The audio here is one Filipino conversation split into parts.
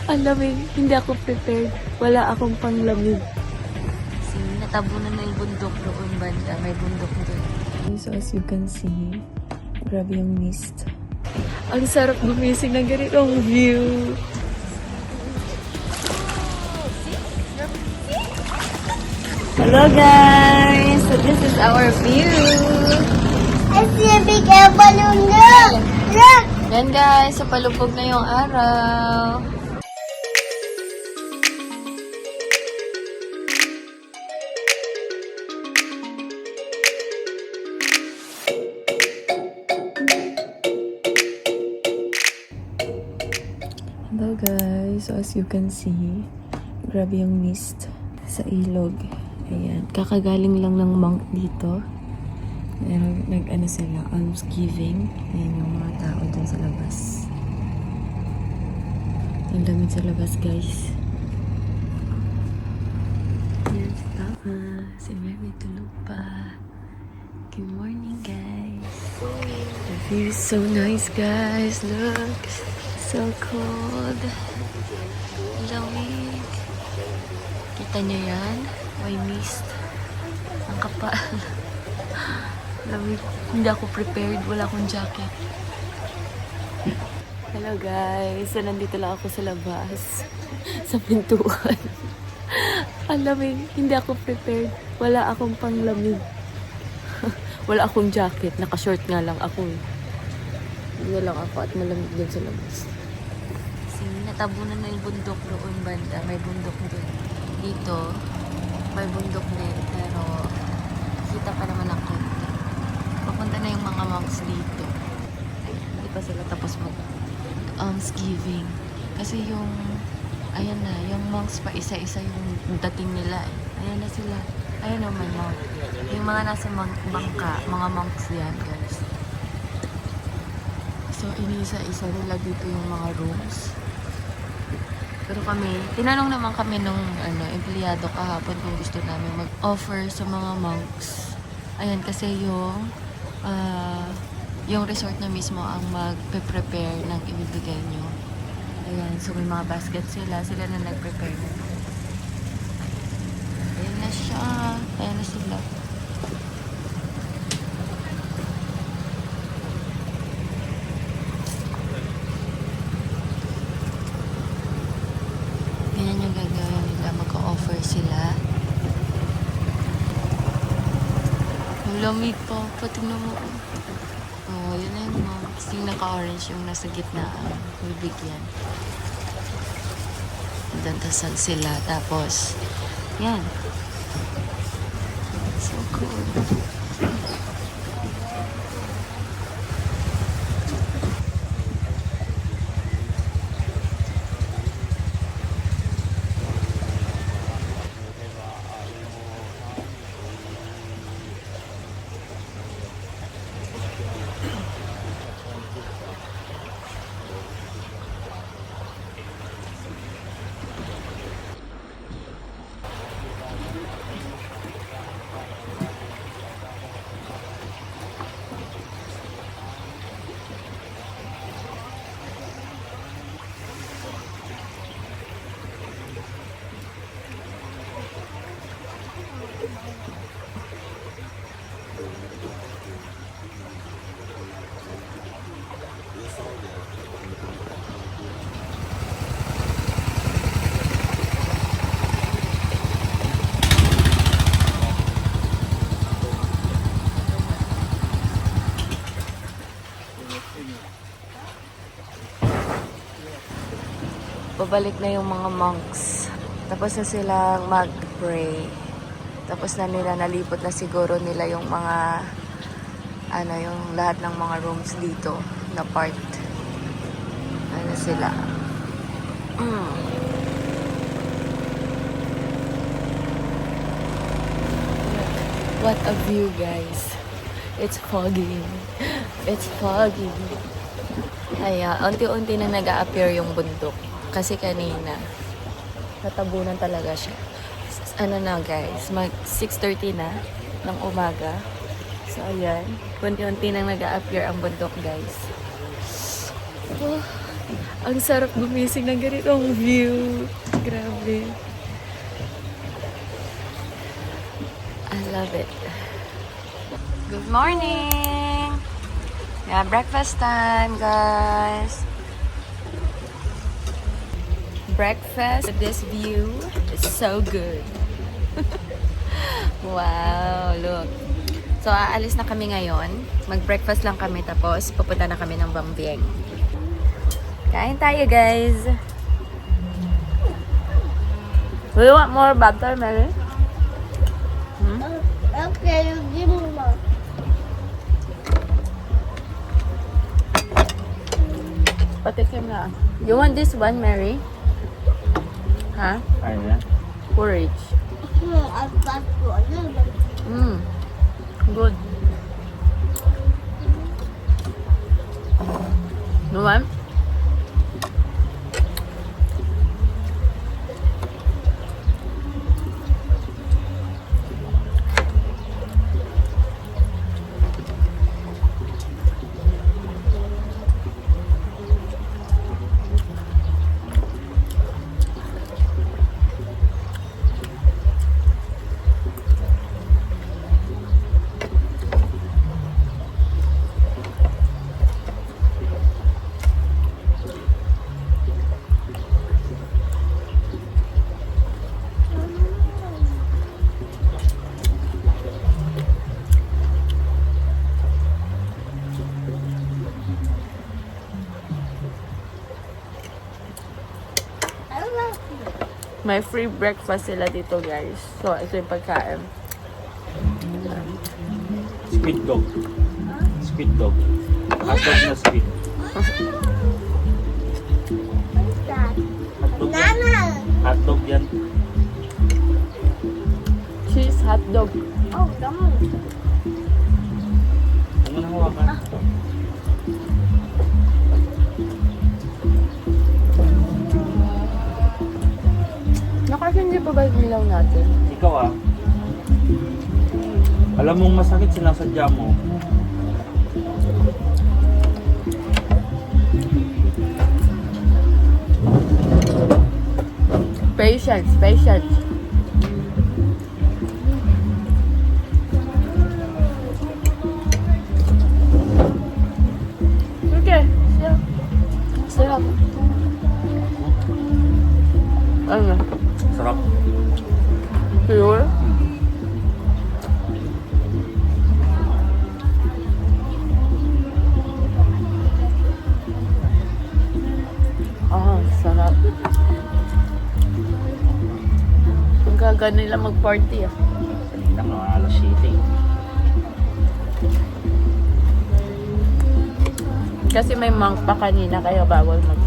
Ang lamig, hindi ako prepared. Wala akong panglamig. Kasi natabunan na yung bundok doon banda. May bundok doon. So as you can see, grabe yung mist. Ang sarap gumising ng ganitong view. Hello guys! So this is our view. I see a big air balloon. Look! Look! Yan guys, so palubog na yung araw. Hello guys, so as you can see, grabe yung mist sa ilog. Ayan, kakagaling lang ng monk dito. Ayan, nag-ano sila, almsgiving. Ayan yung mga tao dun sa labas. Ang lamig sa labas guys. Ayan si Papa, si Mary tulog pa. Good morning guys. The view is so nice guys, look. So cold. Lamig. Kita nyo yan? May mist. Ang kapal. Lamig. Hindi ako prepared. Wala akong jacket. Hello guys. So, nandito lang ako sa labas. Sa pintuan. Ang lamig. Hindi ako prepared. Wala akong panglamig. Wala akong jacket. Naka-short nga lang ako. Hindi lang ako at malamig din sa labas. Kasi natabunan na yung bundok doon banda. May bundok doon. Dito, may bundok din. Pero, kita pa naman ang konti. Papunta na yung mga monks dito. Hindi pa sila tapos mag-almsgiving. Kasi yung, ayan na, yung monks pa isa-isa yung dating nila. Ayan na sila. Ayan naman, monk. Yung mga nasa bangka, mga monks yan, guys. So, inisa-isa nila dito yung mga rooms. Pero kami, tinanong naman kami nung empleyado kahapon kung gusto namin mag-offer sa mga monks. Ayan, kasi yung resort na mismo ang mag-prepare ng ibibigay nyo. Ayan, so may mga basket sila. Sila na nag-prepare na. Ayan na siya. Ayan na sila. Ganyan yung gagawin nila. Mag-offer sila. Ang lamig pa. Patingnan mo. Oh, yun na yung mga. Yung naka-orange yung nasa gitna. Bibigyan. Dantasan sila. Tapos, yan. So cool. Babalik na yung mga monks. Tapos na silang mag-pray. Tapos na nila, nalipot na siguro nila yung mga, yung lahat ng mga rooms dito na part. Ano sila. What a view guys. It's foggy. It's foggy. Kaya, unti-unti na nag-a-appear yung bundok. Kasi kanina, natabunan talaga siya. Ano na guys, mag 6:30 na ng umaga. So ayan, unti-unti nang nag-a-appear ang bundok guys. Oh, Ang sarap gumising ng ganitong view. Grabe. I love it. Good morning! Yeah, breakfast time, guys. Breakfast with this view is so good. Wow, look. So, aalis na kami ngayon. Mag-breakfast lang kami tapos pupunta na kami ng Bambieng. Kain tayo, guys. Do you want more butter, Mary? Okay, you give me more. Patikim na. You want this one, Mary? Ha? Ayun yan. Porridge. I've got to a little bit. Good. You want? I don't like May free breakfast sila dito, guys. So, ito yung pagkain. Squid dog. Squid dog. Hotdog na squid. that. Hotdog yan. Nana. Hotdog yan. Cheese hot dog. Oh, come on. Ano nang hawakan? Nakasindi pa ba yung ilaw natin? Ikaw alam mong masakit sinasadya mo. Patience, patience. Okay, yeah. Sarap. Ano? Sarap. Pure? Ah, sarap. Ang gaga nila mag-party ah. Kanina nga alas 7. Kasi may monk pa kanina kaya bawal mag...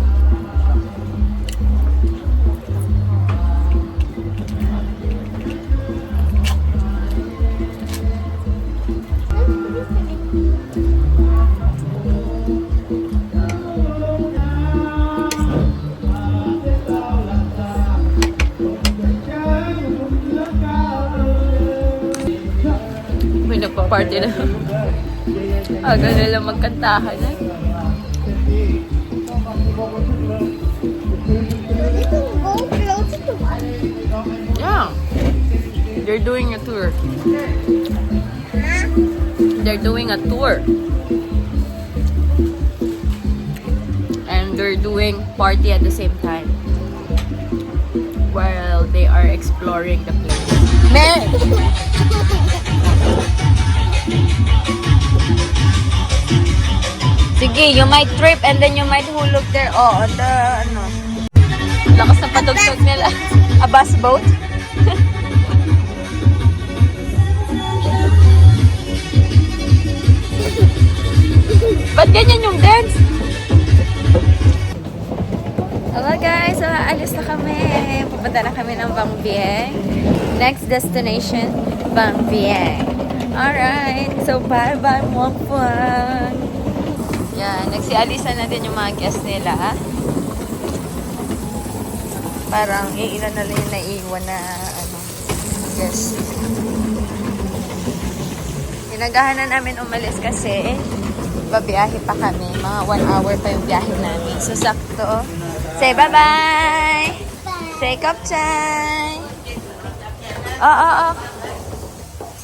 May nagpa-party na. Aga nila magkantahan eh. You can go close to us. Yeah. They're doing a tour. Huh? They're doing a tour. And they're doing party at the same time. While they are exploring the place. Man! Sige, you might trip and then you might hulog there. Oh, on the, ano. Lakas ng patugtog nila. A bus boat. Ba't ganyan yung dance? Hello guys, so alis na kami. Pupunta na kami ng Bambieng. Next destination, Bambieng. Alright, so bye-bye Mokpang. Yan, nagsialisan natin yung mga guests nila. Parang iilan na lang yung naiiwan na guest. Hinagahan na namin umalis kasi Babiyahe pa kami. Mga 1 hour pa yung biyahe namin. So, sakto. Say bye-bye! Say kapchay! Oh.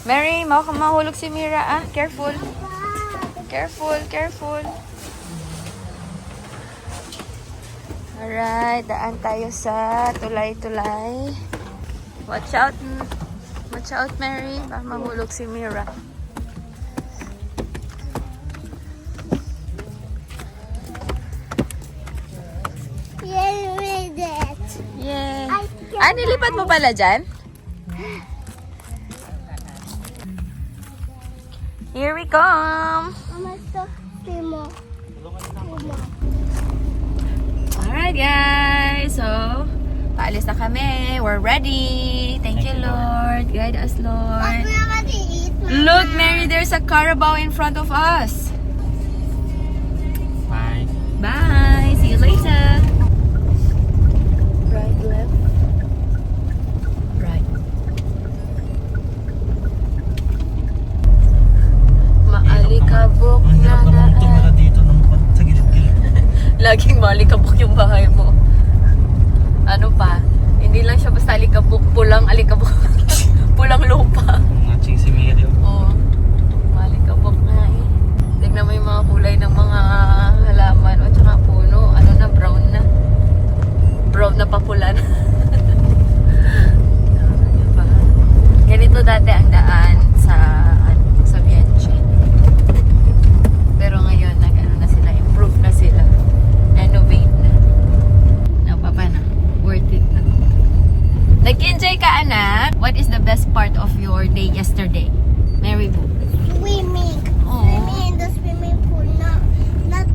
Mary, mahulog si Mira, ah. Careful. Careful. Alright, daan tayo sa tulay-tulay. Watch out, Mary. Baka mahulog si Mira. Yeah, we did it. Yay! Ah, nilipat mo pala dyan? Here we come! Mama, stop. Timo. Alright guys, so paalis na kami. We're ready. Thank you, Lord. Guide us, But Lord. we already eat. Look, Mary, there's a Carabao in front of us. Bye. Bye. See you later. Right, left. Right. Maalikabok Ang na hirap naman tumira daan. dito ng sa gilid-gilid. Laging maalikabok yung bahay mo. Ano pa? Hindi lang siya basta alikabok. Pulang alikabok. Pulang lupa. Matching si Mary. Oo. Maalikabok nga eh. Tignan mo yung mga kulay ng mga halaman. O tsaka puno. Ano na, brown na. Brown na papula na. Diba? Ganito dati ang daan sa Vienche. Pero ngayon, nag-ano na sila, improve na sila. Renovate na. Napapa na. Worth it na. Nag-enjoy ka, anak? What is the best part of your day yesterday? Mary Boo. Swimming. Oh. Swimming in the swimming pool. Not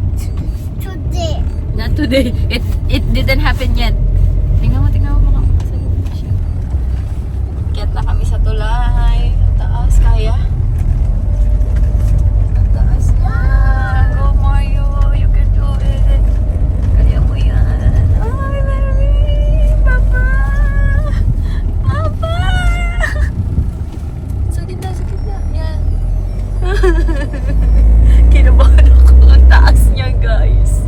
today. Not today. It didn't happen yet. Tingnan mo mga makasayo siya. Get na kami sa tulay. Ang taas, kaya? Ang taas na. Go Mario, you can do it. Kaya mo yan. Ay, Mary! Papa! Papa! Sa gitna. Yan. Kinabahan ako. Ang taas niya, guys.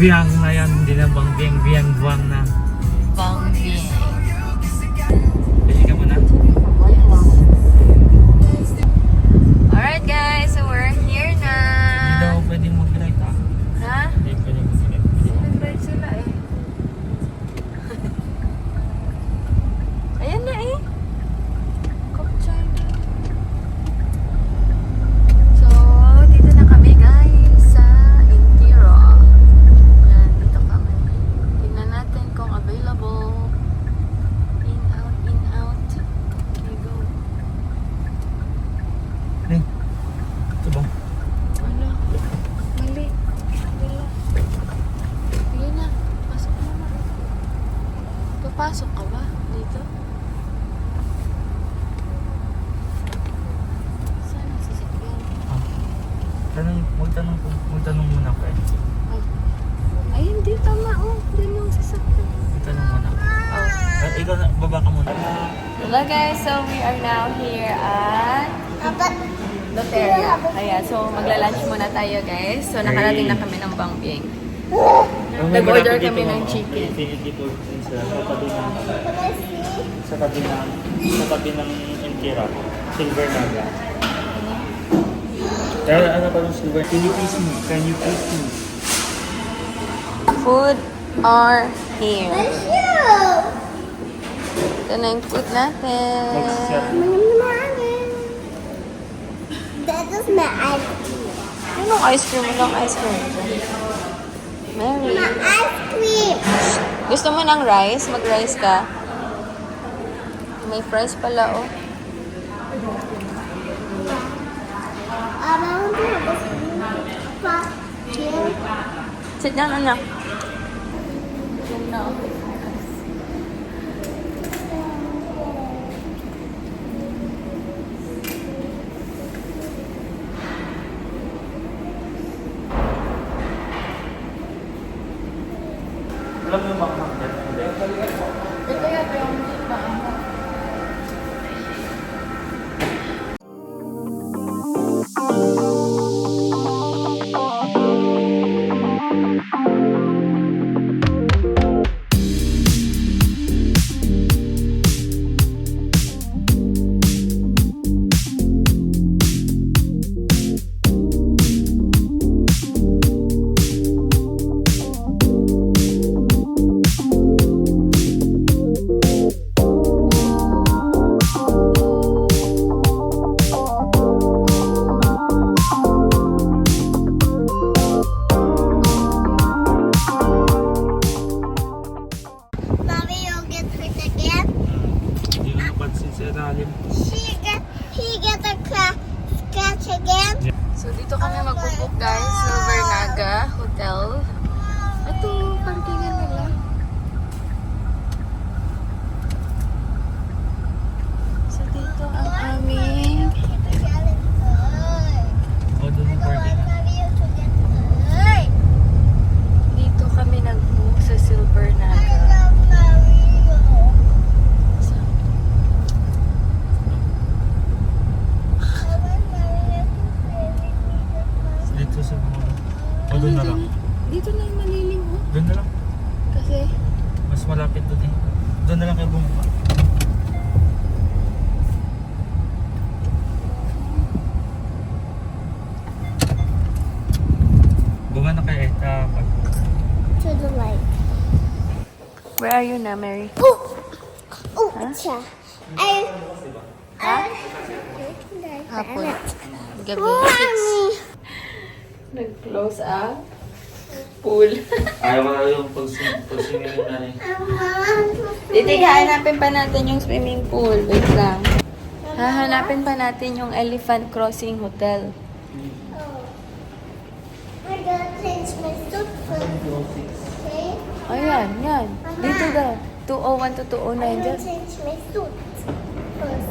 Biang na yan, hindi na bang biang, biang buwang na. Bang Bieng. Pili ka muna. Alright guys, so we're here na. Hindi daw pwedeng mag-ride ah. Ha? Hindi pwedeng mag-ride. Nag-ride sila eh. Ayan na eh. Kapchay na. So, dito na kami guys sa Intiro. Yan, dito kami. Tingnan natin kung available. In, out, in, out. We go. Ito ba? Ano? Mali. Wala. Sige na. Pasok na na. Papasok ka ba dito? Saan ang sasakyan? Magtanong muna ko eh. Ay, hindi. Tama. Oh, din yung sasakyan. Magtanong muna ko. Oh. Ikaw na, baba ka muna. Hello guys. So, we are now here at Loteria. Ayan. So, magla-lunch muna tayo guys. So, nakarating na kami ng Bang Bieng. Nag-order kami ng chicken. Infinity Food sa tabi ng Intira. Silver Naga. Kaya ano pa ng silver? Can you please move? Can you please move? Food are here. Ito na yung food natin. Mag-share. That is my ice cream. Anong ice cream? Anong ice cream? Mary. My ice cream. Gusto mo ng rice? Mag-rice ka? May fries pala, oh. I want to have a here. Sit down, anak. Yan na, oh. Alam mo mga hanggang? Ito yata yung maanghang. Mommy, you'll get hurt again. Hindi ko napansin sa ilalim. He get a scratch again. So, dito kami magbubuk guys. Silver Naga Hotel. Ito, parkingan nila. So, dito ang aming... O, doon yung parking. Dito kami nag-book sa Silver Naga. So, Dito sa mga... O, doon na lang. dito na yung maliling, oh. Doon na lang. Kasi, Mas malapit doon eh. Doon na lang kayo bumaba. Bunga na kayo eh. To the light. where are you na, Mary? Oh, siya. Hapon. Gabi. Mommy. Nag-close ang pool. Ay, wala yung pag-swimming na rin. Titig, hahanapin pa natin yung swimming pool. Wait lang. Hahanapin pa natin yung Elephant Crossing Hotel. I gotta change my suit first. Okay? Ayan, yan. Dito daw. 201 to 209 I gotta dyan. change my suit first.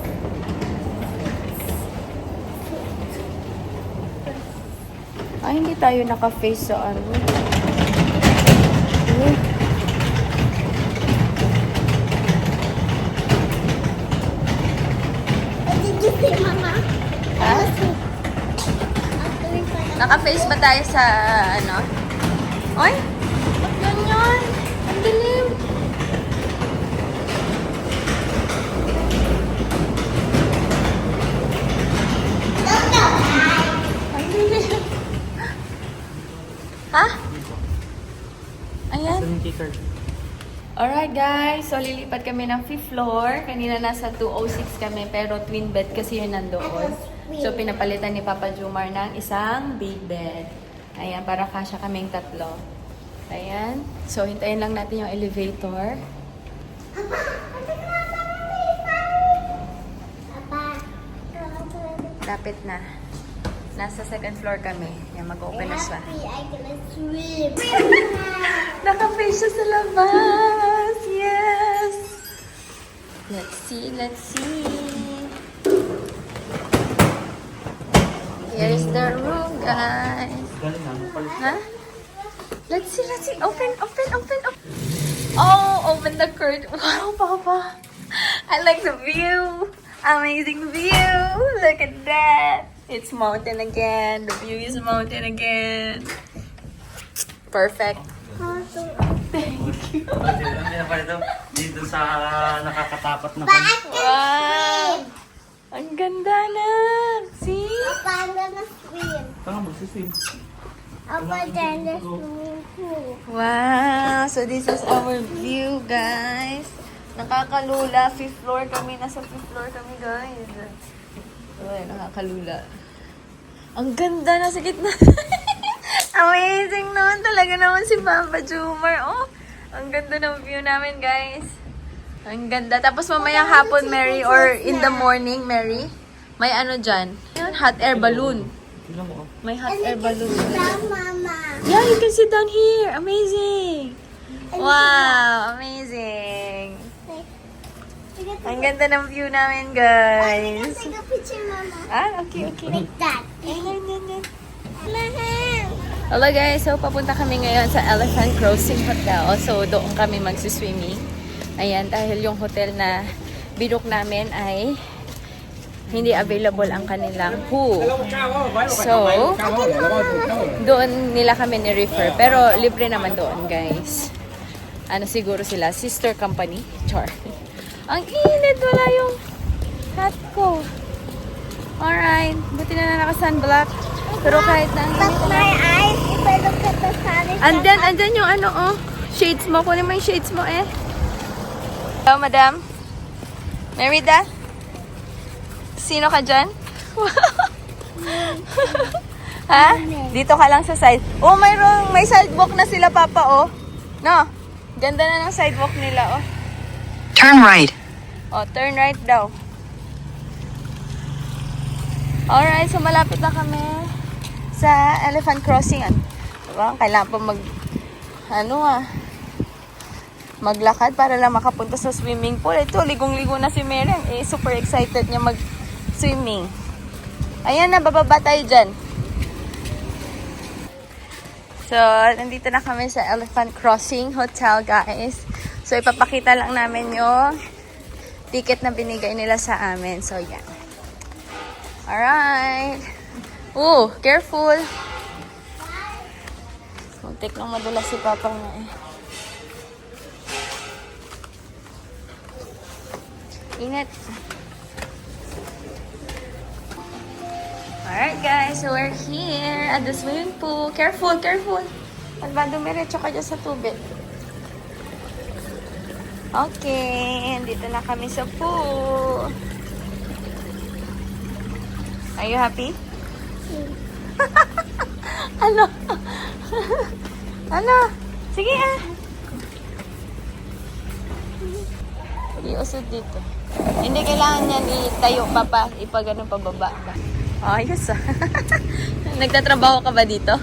Ay, hindi tayo naka-face sa ano. Eh, Did you see, Mama? Ha? After we find out. Naka-face ba tayo sa ano? Oy, sister. Alright guys, so lilipat kami ng 5th floor. Kanina nasa 206 kami, pero twin bed kasi yun nandoon. So pinapalitan ni Papa Jumar ng isang big bed. Ayan, para kasya kaming 3. Ayan. So hintayin lang natin yung elevator. Lapit na. Nasa 2nd floor kami. Ayan, mag-open na siya. I gonna swim. Naka-face siya sa labas! Yes! Let's see, let's see. Here's the room, guys. Galing na, palit. Huh? Let's see, let's see. Open, open, open, open. Oh, open the curtain. Wow, Papa. I like the view. Amazing view. Look at that. It's mountain again. The view is mountain again. Perfect. Dito sa nakakatakot na Wow! Ang ganda na! See? I'm gonna swim. Tanga, magsiswim. Upper than the swimming pool. Wow! So this is our view, guys. Nakakalula. 5th floor kami. Nasa 5th floor kami, guys. Uy, nakakalula. Ang ganda na sa gitna. Amazing naman talaga naman si Papa Jumar. Oh, ang ganda ng view namin, guys. Ang ganda. Tapos mamaya hapon, Mary, or in the morning, Mary, may ano dyan? Yun, hot air balloon. Tingnan mo, oh. May hot air balloon. Down, Mama. Yeah, you can sit down here. Amazing. Wow, amazing. Ang ganda ng view namin, guys. Take a picture, Mama. Ah, okay, okay. Like that. Hello guys, so papunta kami ngayon sa Elephant Crossing Hotel. So doon kami magsiswimming. Ayan, dahil yung hotel na binook namin ay hindi available ang kanilang pool. So, doon nila kami ni-refer. Pero libre naman doon, guys. Ano siguro sila? Sister company? Char. Ang init! Wala yung hat ko. Alright. Buti na naka-sunblock. Pero kahit na ang But init. my eyes, if I look at the sun, it's Andyan yung ano, oh. Shades mo. Kunin mo yung shades mo, eh. Hello, madam. Merida? Sino ka dyan? Ha? Dito ka lang sa side. Oh, may sidewalk na sila, Papa, oh. No? Ganda na ng sidewalk nila, oh. Turn right. Oh, turn right daw. Alright, so malapit na kami sa Elephant Crossing. Diba? Kailangan pa maglakad para lang makapunta sa swimming pool. Ito, ligong-ligo na si Mary. Eh, super excited niya mag-swimming. Ayan na, bababa tayo dyan. So, nandito na kami sa Elephant Crossing Hotel, guys. So, ipapakita lang namin yung ticket na binigay nila sa amin. So, yan. Alright. Oh, careful. Muntik nang madulas si Papa nga eh. Init. Alright guys, so we're here at the swimming pool. Careful, careful. At ba dumiretso ka dyan sa tubig. Okay, dito na kami sa pool. Are you happy? Ano? Ano? Sige ah. Iusod dito. Hindi kailangan yan itayo pa pa. Ipagano pababa ba? Ayos ah. Nagtatrabaho ka ba dito?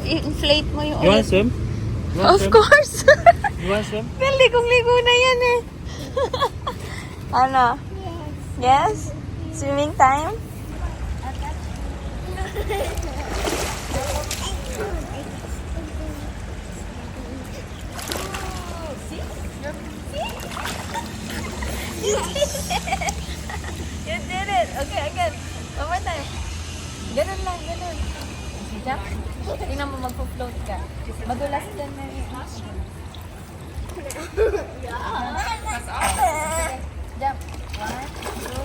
I-inflate mo yung You wanna ulit. swim? You wanna Of swim? course. You wanna swim? Ligong-ligo na yan eh. Ano? Yes? Swimming time? You did it! Okay, again. One more time. Ganun lang, ganun. Jump. Tingnan mo, magpo-float ka. Madulas din, Mary. Jump. One, two,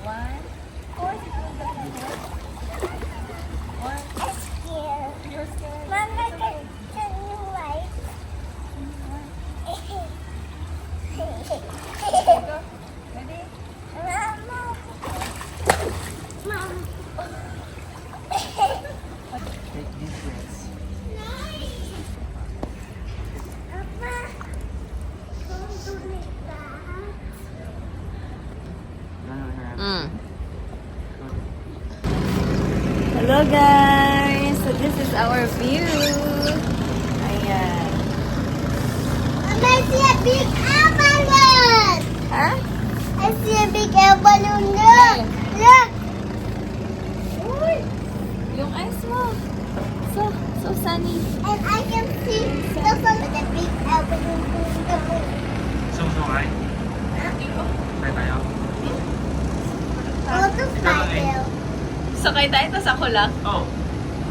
one. One. You're scared. Mama, can you like Hello guys! So this is our view. Ayan. Mama, I see a big air balloon. Ha? I see a big air balloon. Look. Look. Uy! Yung eyes mo. So sunny. And I can see the sun with a big air balloon. Sumusungai. Tayo tayo. I want to fly there. Sakay tayo, tas ako lang. Oh,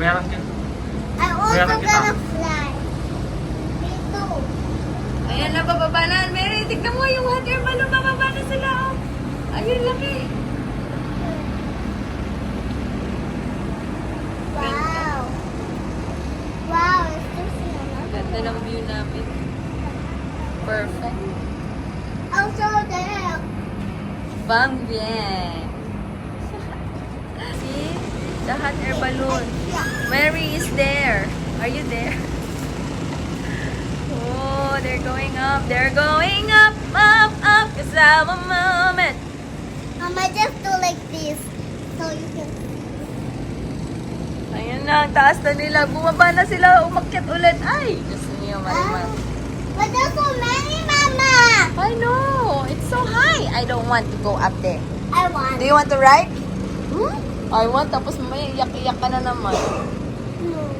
meron ka. I also Meron kita. gonna fly. Me too. Ayan na, bababa na. Mary, tignan mo yung hot air balloon. Bababa na sila. Oh. Ayun, laki. Wow. Wow, it's just another. Ganda ng view namin. Perfect. Also there. Bang bien. See? The hot air balloon. Mary is there. Are you there? Oh, they're going up. They're going up, up, up. Cause I'm a moment. Mama, just do like this. So you can Ayan na, ang taas na nila. Bumaba na sila. Umakyat ulit. Ay! Diyos niyo, Marimar. But there's so many, Mama. I know. It's so high. I don't want to go up there. I want. Do you want to ride? I want. Tapos may iyak-iyak ka na naman. No.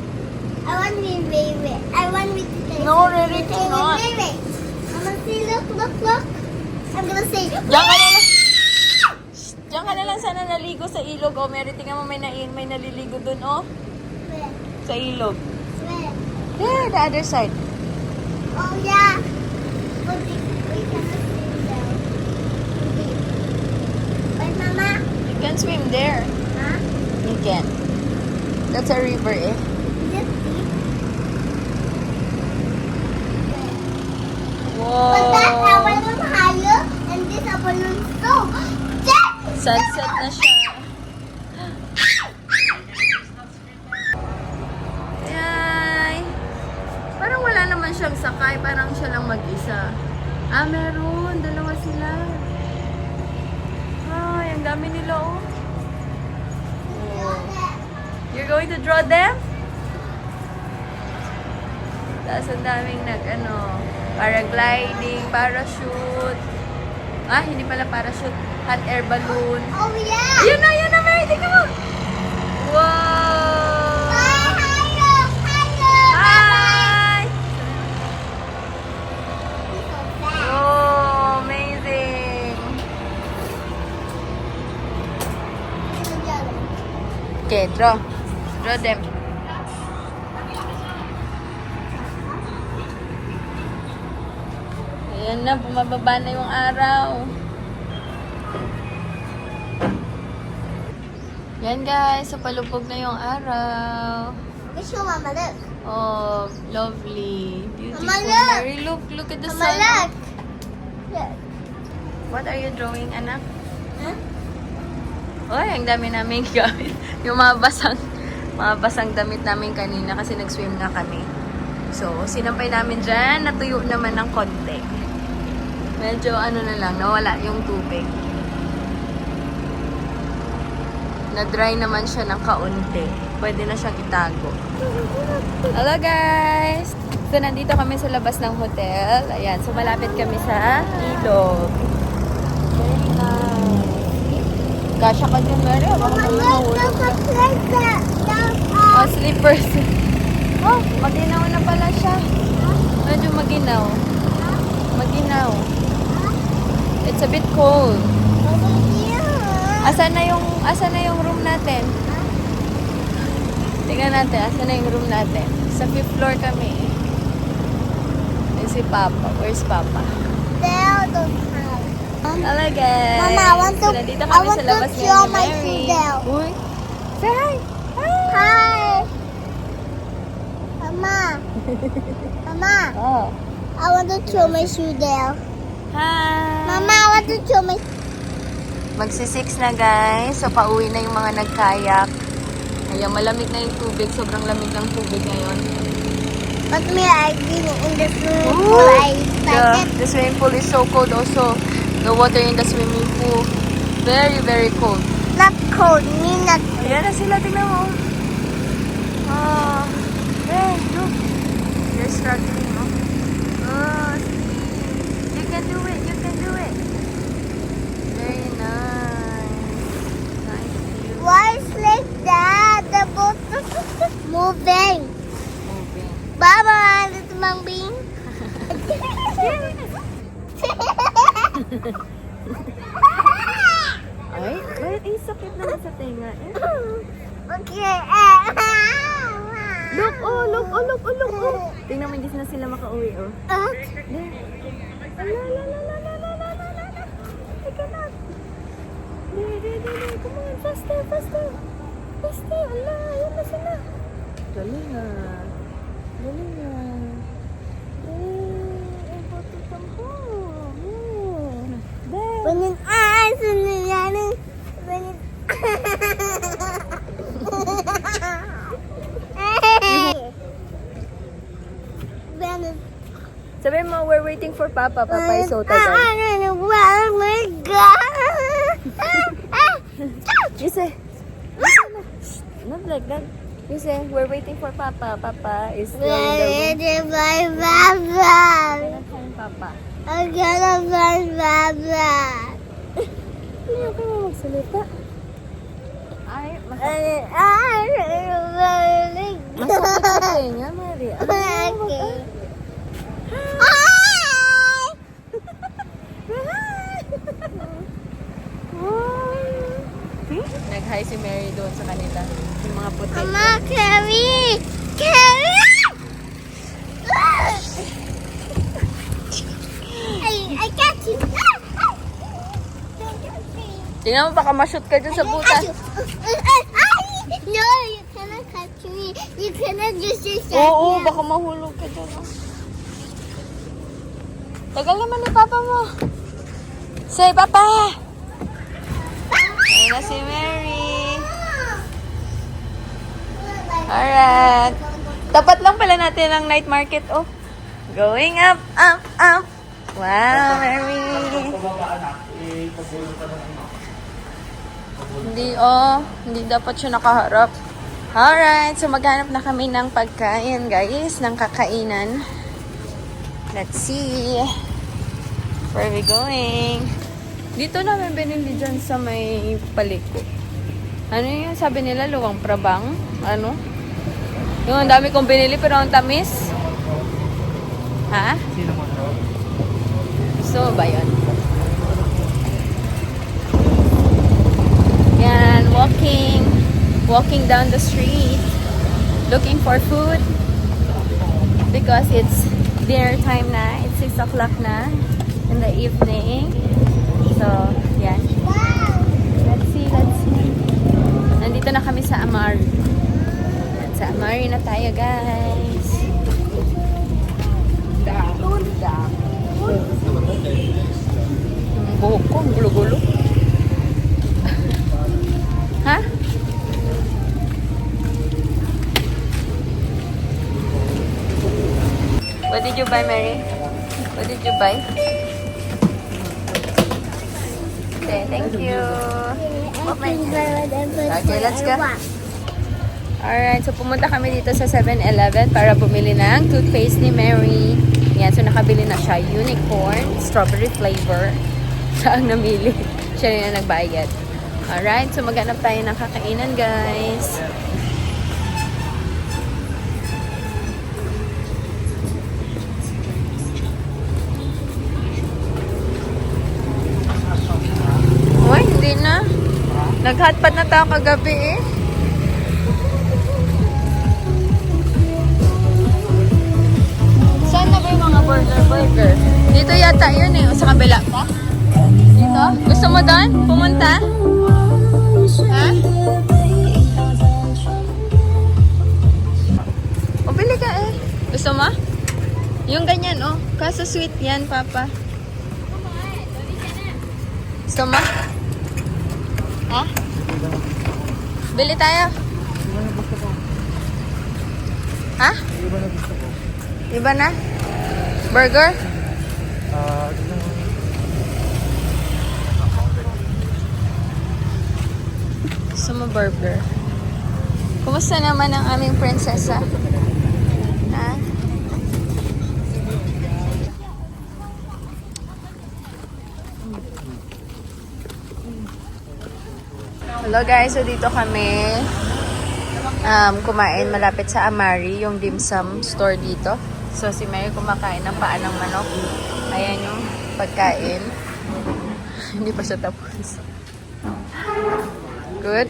I want me wait. I want me to say. No, really cannot. Wait. Mama, see, look. I'm gonna say. Diyan ka na lang. Diyan ka na lang sana naligo sa ilog. Oh, Mary, tingnan mo may naliligo dun, oh. Where? Sa ilog. Where? There, the other side. Oh yeah. But we cannot swim there. Wait, Mama. You can swim there. Huh? You can. That's a river, eh. Is it deep? But that Whoa. balloon higher and this balloon so. Sunset na siya. Yay! Parang wala naman siyang sakay. Parang siya lang mag-isa. Ah, meron. Dalawa sila. Ay, ang dami nila, oh. You're going to draw them? Tapos ang daming paragliding, parachute. Ah, hindi pala parachute. Hot air balloon. Oh yeah. Yun na, Mary. Tingnan mo. Wow! Higher. Hi! So fast. Oh, amazing. Okay, draw. Draw them. Ayan na, bumababa na yung araw. Yan guys, so palubog na yung araw. Let's show Mama, look. Oh, lovely. Beautiful. Mama, look. Mary, look at the Mama, sun. look. Look. What are you drawing, anak? Huh? Oy, ang dami namin gamit. Yung mga basang damit namin kanina kasi nag-swim na kami. So, sinampay namin dyan. Natuyo naman ng konti. Medyo na lang, nawala yung tubig. Na-dry naman siya ng kaunti. Pwede na siyang itago. Hello guys! So, nandito kami sa labas ng hotel. Ayan, so malapit kami sa ilog. Very nice. Kasha ka dyan, Mary. Baka Mama, mahulog ka. look like that. Oh, slippers. Oh, maginaw na pala siya. Medyo maginaw. Maginaw. It's a bit cold. Asan na yung room natin? Tingnan natin, asan na yung room natin? Sa 5th floor kami. Ay, si Papa. Where's Papa? There, don't have. Hello guys. Mama, I want to- So, nandito kami I want sa labas to ngayon show ni my Mary. shoe there. Uy. Say hi. Hi. Mama. Mama, Oh. I want to throw my shoe there. Hi. Mama, I want to throw my. Magsi-6 na guys. So, pauwi na yung mga nagkayak. Ayan, malamig na yung tubig. Sobrang lamig ng tubig ngayon. But me, I been in the swimming pool. I like it. The swimming pool is so cold also. The water in the swimming pool, very, very cold. Not told me not. Ayan na sila, tingnan mo. Oh. Hey, look. They're struggling, no? Oh, see. You can do it, you can do it. Very nice. Nice view. Why is like that? The boat is moving. Moving. Baba, little Mangbing. Ay, bakit sakit naman sa tenga eh? Okay. Look, oh, look, oh, look, oh, look, oh. Tingnan mo, hindi na sila makauwi, oh. Ala, la, la, la, la, la, la, la, la, la. I cannot. Come on, faster, faster. Faster, ala, yun na sila. Dali na. Dali na. Eh, bato tampo. There. When it eyes and the running, when it. When it. Sabi mo, we're waiting for Papa. Papa is so I tagal. don't know where we go. You say, not like that. You say, we're waiting for Papa. Papa is going Where the is my Baba? Papa. I'm gonna find Baba. Hindi ka mo magsalita. Ay, I don't know. masakit sa tenga, Mary. Okay. Nag-hi si Mary doon sa kanila. Yung mga puti. Mama, carry! Carry! I got you. Tingnan mo, baka ma-shoot ka dyan sa butas. No, you cannot catch me. You cannot just Oo, baka mahulog ka dyan. Oh. Tagal naman ni Papa mo. Say, Papa! Ayun na si Mary. Alright. Tapat lang pala natin ang night market, oh. Going up, up, up. Wow, Mary. Hindi dapat siya nakaharap. Alright, so maghanap na kami ng pagkain, guys, ng kakainan. Let's see. Where are we going? Dito namin binili dyan sa may paliko. Ano yun? Sabi nila, luwang prabang. Ano? Yung ang dami kong binili pero ang tamis. Ha? Gusto mo ba yun? Yan, walking down the street, looking for food because it's dinner time na. It's 6 o'clock na in the evening. So, yan. Let's see. Nandito na kami sa Amari. Sa Amari na tayo, guys. Ang buhok ko, ang gulo-gulo. Ha? What did you buy, Mary? What did you buy? Okay, thank you. Okay, let's go. Alright, so pumunta kami dito sa 7-Eleven para bumili ng toothpaste ni Mary. Yan, so nakabili na siya. Unicorn, strawberry flavor. Siya ang namili. Siya rin ang nagbayad. Alright, so maghanap tayo ng kakainan, guys. Uy, hindi na. Nag-hotpot na tayo kagabi eh. Saan na ba yung mga burger? Dito yata yun eh. O sa kabila pa? Dito? Gusto mo doon? Pumunta? Ha? O, bili ka eh. Gusto mo? Yung ganyan oh. Kaso sweet yan, Papa. Gusto mo? Ha? Bili tayo. Ha? Iba na? Burger? Gusto mo burger? Kumusta naman ang aming prinsesa? Ha? Hello guys, so dito kami kumain malapit sa Amari, yung dim sum store dito. So si Mary kumakain ng paa ng manok. Ayan yung pagkain. Hindi pa siya tapos. Good.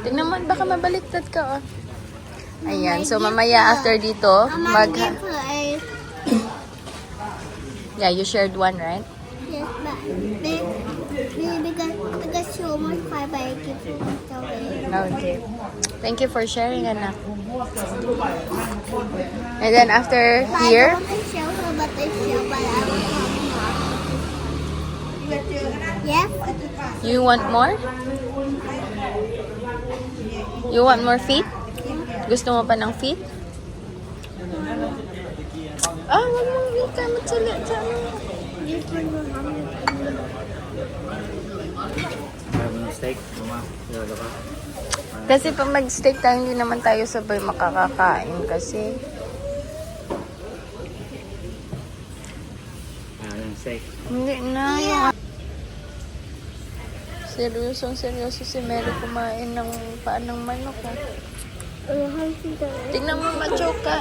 Tingnan mo, baka mabaliktad ka, oh. Ayan, so mamaya after dito, Yeah, you shared one, right? Yes, but because so much fiber, I give it away. Okay. Thank you for sharing, anak. And then after here, I don't want to show her, but I show, but I will come. Yes? you want more? You want more feet? Gusto mo pa ng feet? Ah, wag mong feet ka. Matsala. This one will have me. Ayaw mo ng steak? Mama, lalo ka? Kasi pag mag-steak tayo, hindi naman tayo sabay makakakain kasi. Ayaw ng steak. Hindi na. Seryoso si Mary kumain ng paa ng manok. Tingnan mo, machoke ka.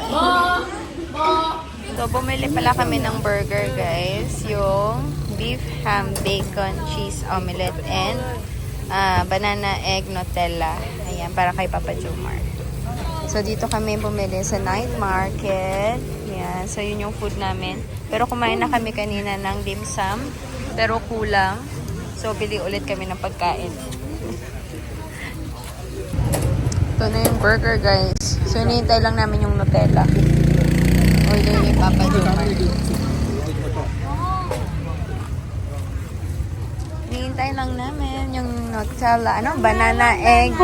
So, bumili pala kami ng burger, guys. Yung beef, ham, bacon, cheese, omelette, and banana, egg, Nutella. Ayan, para kay Papa Jomar. So, dito kami bumili sa night market. Ayan, so yun yung food namin. Pero kumain na kami kanina ng dim sum. Pero kulang. So, bili ulit kami ng pagkain. Ito na yung burger, guys. So, hinihintay lang namin yung Nutella. Order ni Papa Jomar. Hinihintay lang namin yung Nutella. Ano? Banana egg.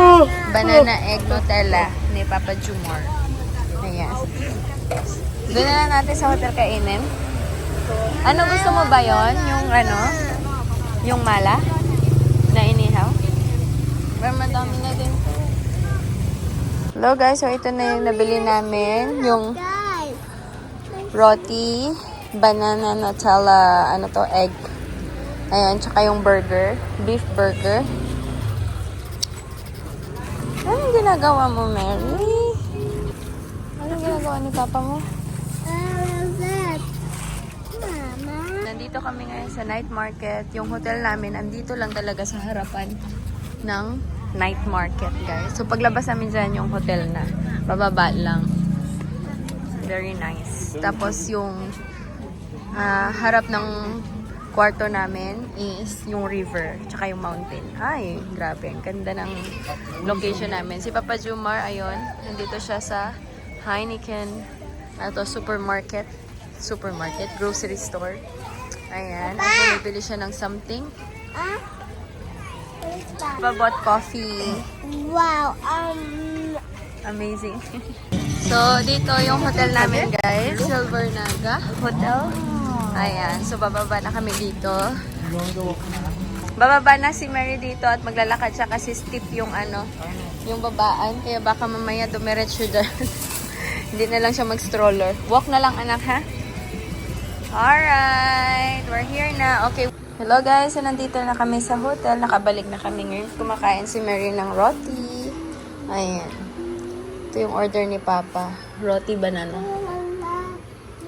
Banana egg Nutella ni Papa Jomar. Ayan. Doon na lang natin sa hotel kainin. Ano, gusto mo ba yon? Yung ano? Yung mala? Na inihaw? Pero madami na din. Hello guys, so ito na yung nabili namin. Yung Guys, roti, banana, Nutella, ano to, egg. Ayan, tsaka yung burger, beef burger. Anong ginagawa mo, Mary? Anong ginagawa ni Papa mo? that? Mama. Nandito kami ngayon sa night market. Yung hotel namin, andito lang talaga sa harapan ng night market, guys. So, paglabas namin dyan yung hotel na. Bababa lang. Very nice. Tapos, yung harap ng kwarto namin is yung river, tsaka yung mountain. Ay, grabe. Ang ganda ng location namin. Si Papa Jomar, ayun. Nandito siya sa Heineken. Ito, supermarket, grocery store. Ayan. At bumibili siya ng something. Papa bought coffee. Wow, Amazing. So, dito yung hotel namin, guys. Silver Naga Hotel. Ayan. So, bababa na kami dito. Bababa na si Mary dito at maglalakad siya kasi steep yung ano, yung babaan. Kaya baka mamaya dumiretso dyan. Hindi na lang siya mag-stroller. Walk na lang, anak, ha? Alright. We're here na. Okay. Hello, guys. So, nandito na kami sa hotel. Nakabalik na kami ngayon. Kumakain si Mary ng roti. Ayan. Ito yung order ni Papa. Roti banana.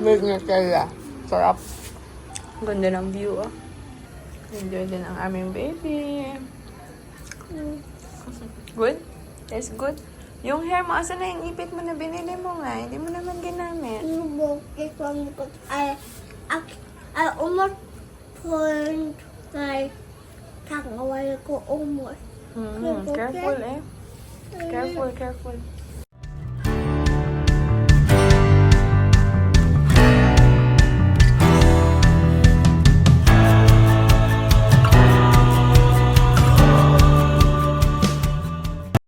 With Nutella. Sarap. Ganda ng view, oh. Enjoy din ang aming baby. Good? Tastes good? Yung hair mo, asan na yung ipit mo na binili mo nga? Hindi mo naman ginamit. you broke this one because I almost turned my tongue away ko almost. Careful, eh. Careful.